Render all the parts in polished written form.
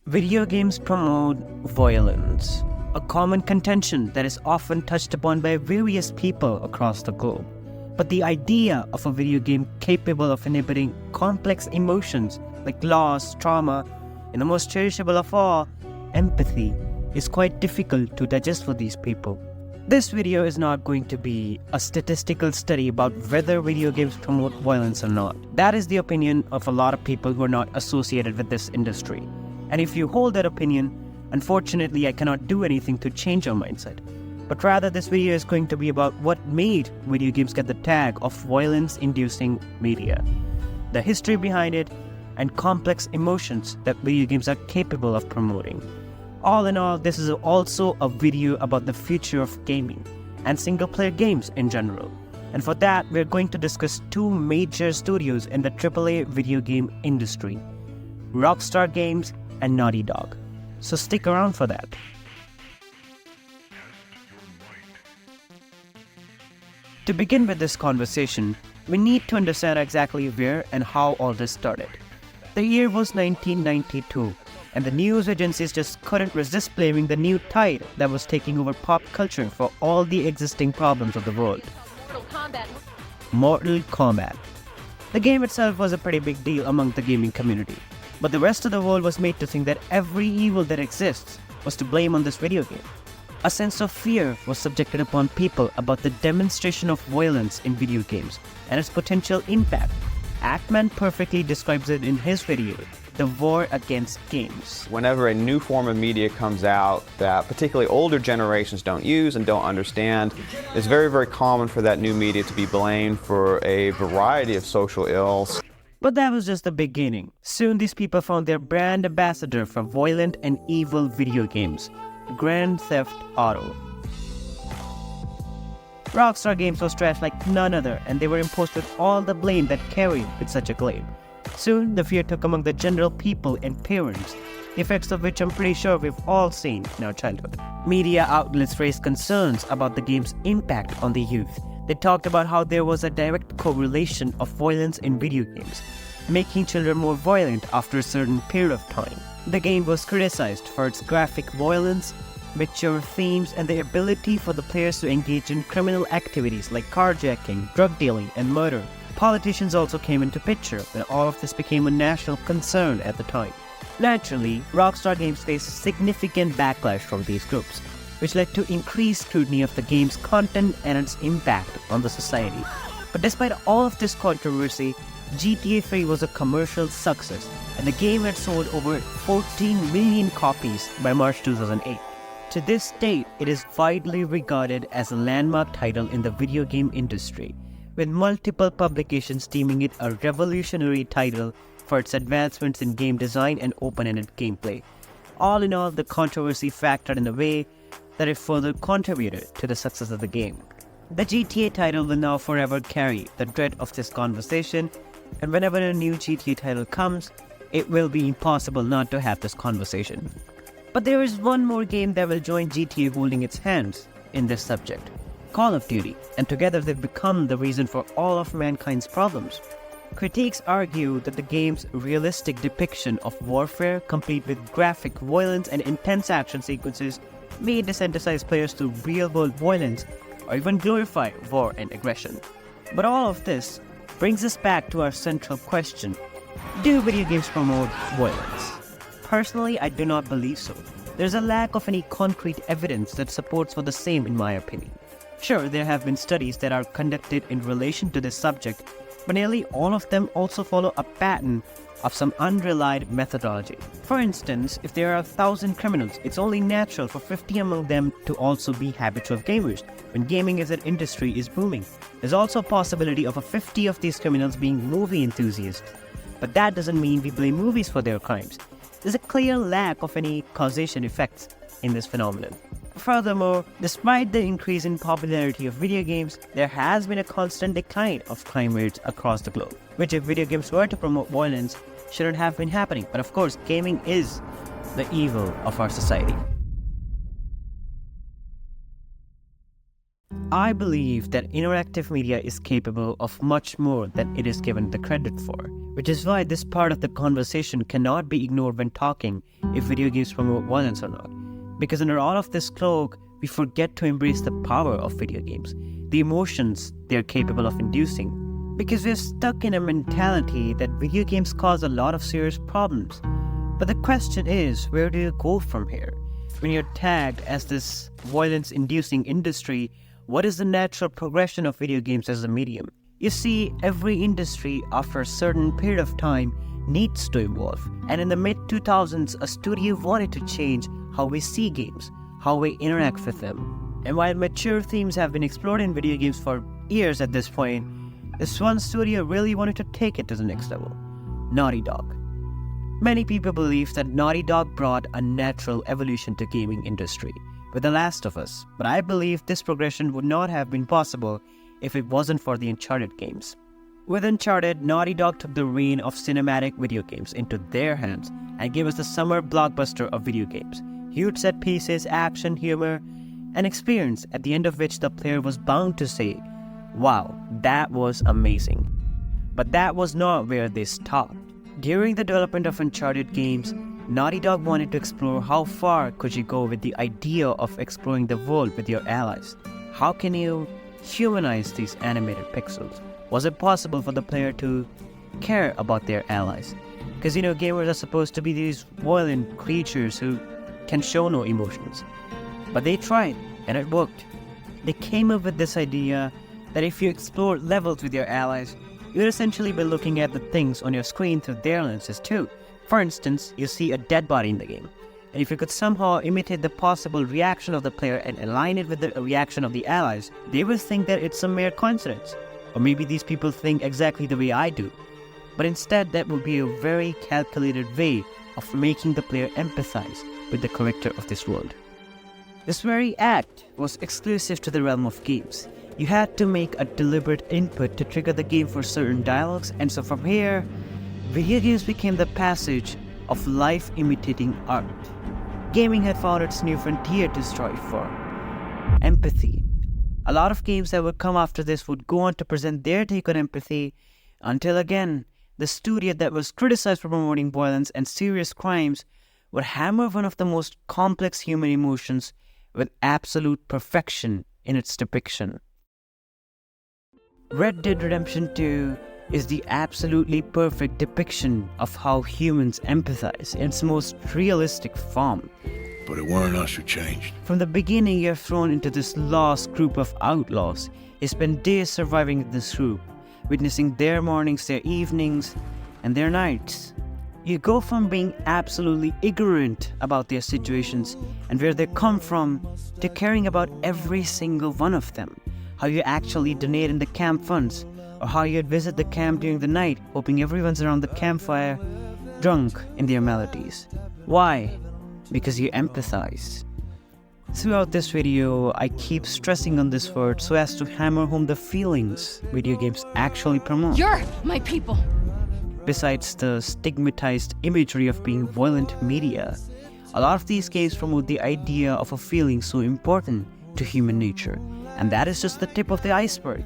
Video games promote violence, a common contention that is often touched upon by various people across the globe. But the idea of a video game capable of inhibiting complex emotions like loss, trauma, and the most cherishable of all, empathy, is quite difficult to digest for these people. This video is not going to be a statistical study about whether video games promote violence or not. That is the opinion of a lot of people who are not associated with this industry. And if you hold that opinion, unfortunately I cannot do anything to change your mindset. But rather this video is going to be about what made video games get the tag of violence-inducing media, the history behind it, and complex emotions that video games are capable of promoting. All in all, this is also a video about the future of gaming and single-player games in general. And for that, we're going to discuss two major studios in the AAA video game industry, Rockstar Games and Naughty Dog. So stick around for that. To begin with this conversation, we need to understand exactly where and how all this started. The year was 1992, and the news agencies just couldn't resist blaming the new tide that was taking over pop culture for all the existing problems of the world. Mortal Kombat. The game itself was a pretty big deal among the gaming community, but the rest of the world was made to think that every evil that exists was to blame on this video game. A sense of fear was subjected upon people about the demonstration of violence in video games and its potential impact. Ackman perfectly describes it in his video, The War Against Games. Whenever a new form of media comes out that particularly older generations don't use and don't understand, it's very, very common for that new media to be blamed for a variety of social ills. But that was just the beginning. Soon these people found their brand ambassador for violent and evil video games, Grand Theft Auto. Rockstar Games was trashed like none other, and they were imposed with all the blame that carried with such a claim. Soon, the fear took among the general people and parents, the effects of which I'm pretty sure we've all seen in our childhood. Media outlets raised concerns about the game's impact on the youth. They talked about how there was a direct correlation of violence in video games, making children more violent after a certain period of time. The game was criticized for its graphic violence, mature themes, and the ability for the players to engage in criminal activities like carjacking, drug dealing, and murder. Politicians also came into picture when all of this became a national concern at the time. Naturally, Rockstar Games faced significant backlash from these groups, which led to increased scrutiny of the game's content and its impact on the society. But despite all of this controversy, GTA 3 was a commercial success, and the game had sold over 14 million copies by March 2008. To this date, it is widely regarded as a landmark title in the video game industry, with multiple publications deeming it a revolutionary title for its advancements in game design and open-ended gameplay. All in all, the controversy factored in a way that it further contributed to the success of the game. The GTA title will now forever carry the dread of this conversation, and whenever a new GTA title comes, it will be impossible not to have this conversation. But there is one more game that will join GTA holding its hands in this subject, Call of Duty, and together they've become the reason for all of mankind's problems. Critics argue that the game's realistic depiction of warfare, complete with graphic violence and intense action sequences, may desensitize players to real-world violence or even glorify war and aggression. But all of this brings us back to our central question: do video games promote violence? Personally, I do not believe so. There's a lack of any concrete evidence that supports for the same in my opinion. Sure, there have been studies that are conducted in relation to this subject, but nearly all of them also follow a pattern of some unrelied methodology. For instance, if there are 1,000 criminals, it's only natural for 50 among them to also be habitual gamers, when gaming as an industry is booming. There's also a possibility of 50 of these criminals being movie enthusiasts, but that doesn't mean we blame movies for their crimes. There's a clear lack of any causation effects in this phenomenon. Furthermore, despite the increase in popularity of video games, there has been a constant decline of crime rates across the globe, which if video games were to promote violence, shouldn't have been happening. But of course, gaming is the evil of our society. I believe that interactive media is capable of much more than it is given the credit for, which is why this part of the conversation cannot be ignored when talking if video games promote violence or not. Because under all of this cloak, we forget to embrace the power of video games, the emotions they are capable of inducing. Because we're stuck in a mentality that video games cause a lot of serious problems. But the question is, where do you go from here? When you're tagged as this violence-inducing industry, what is the natural progression of video games as a medium? You see, every industry, after a certain period of time, needs to evolve. And in the mid-2000s, a studio wanted to change how we see games, how we interact with them. And while mature themes have been explored in video games for years at this point, this one studio really wanted to take it to the next level: Naughty Dog. Many people believe that Naughty Dog brought a natural evolution to gaming industry with The Last of Us, but I believe this progression would not have been possible if it wasn't for the Uncharted games. With Uncharted, Naughty Dog took the reign of cinematic video games into their hands and gave us the summer blockbuster of video games. Huge set pieces, action, humor, an experience at the end of which the player was bound to say, "Wow, that was amazing." But that was not where they stopped. During the development of Uncharted games, Naughty Dog wanted to explore how far could you go with the idea of exploring the world with your allies. How can you humanize these animated pixels? Was it possible for the player to care about their allies? Because gamers are supposed to be these violent creatures who can show no emotions. But they tried, and it worked. They came up with this idea that if you explore levels with your allies, you'd essentially be looking at the things on your screen through their lenses too. For instance, you see a dead body in the game, and if you could somehow imitate the possible reaction of the player and align it with the reaction of the allies, they will think that it's a mere coincidence. Or maybe these people think exactly the way I do. But instead, that would be a very calculated way of making the player empathize with the character of this world. This very act was exclusive to the realm of games. You had to make a deliberate input to trigger the game for certain dialogues, and so from here, video games became the passage of life imitating art. Gaming had found its new frontier to strive for: empathy. A lot of games that would come after this would go on to present their take on empathy, until again, the studio that was criticized for promoting violence and serious crimes would hammer one of the most complex human emotions with absolute perfection in its depiction. Red Dead Redemption 2 is the absolutely perfect depiction of how humans empathize in its most realistic form. But it weren't us who changed. From the beginning, you're thrown into this lost group of outlaws. You spend days surviving with this group, witnessing their mornings, their evenings, and their nights. You go from being absolutely ignorant about their situations and where they come from to caring about every single one of them. How you actually donate in the camp funds, or how you'd visit the camp during the night, hoping everyone's around the campfire, drunk in their melodies. Why? Because you empathize. Throughout this video, I keep stressing on this word so as to hammer home the feelings video games actually promote. You're my people! Besides the stigmatized imagery of being violent media, a lot of these games promote the idea of a feeling so important to human nature. And that is just the tip of the iceberg.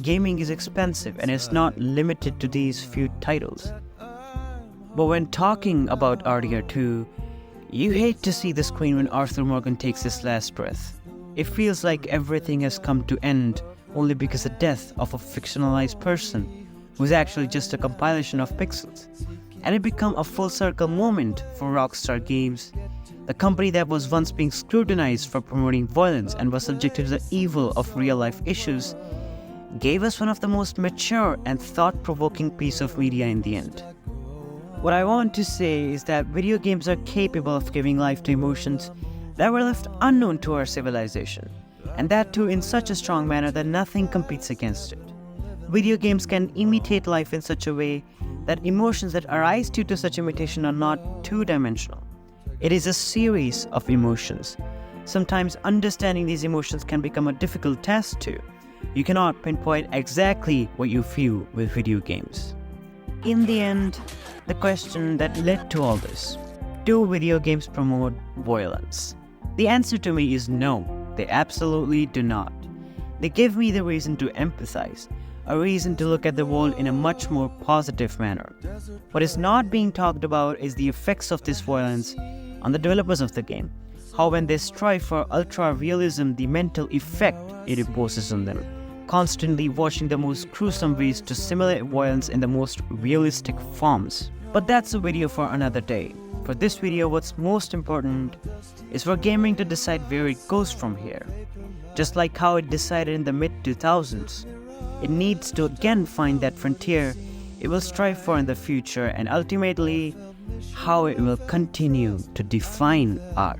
Gaming is expensive and it's not limited to these few titles. But when talking about RDR2, you hate to see the screen when Arthur Morgan takes his last breath. It feels like everything has come to end only because of the death of a fictionalized person who's actually just a compilation of pixels. And it became a full circle moment for Rockstar Games, the company that was once being scrutinized for promoting violence and was subjected to the evil of real-life issues, gave us one of the most mature and thought-provoking piece of media in the end. What I want to say is that video games are capable of giving life to emotions that were left unknown to our civilization, and that too in such a strong manner that nothing competes against it. Video games can imitate life in such a way that emotions that arise due to such imitation are not two-dimensional. It is a series of emotions. Sometimes understanding these emotions can become a difficult task too. You cannot pinpoint exactly what you feel with video games. In the end, the question that led to all this: do video games promote violence? The answer to me is no, they absolutely do not. They give me the reason to empathize, a reason to look at the world in a much more positive manner. What is not being talked about is the effects of this violence on the developers of the game, how when they strive for ultra-realism, the mental effect it imposes on them, constantly watching the most gruesome ways to simulate violence in the most realistic forms. But that's a video for another day. For this video, what's most important is for gaming to decide where it goes from here. Just like how it decided in the mid-2000s, it needs to again find that frontier it will strive for in the future, and ultimately how it will continue to define art.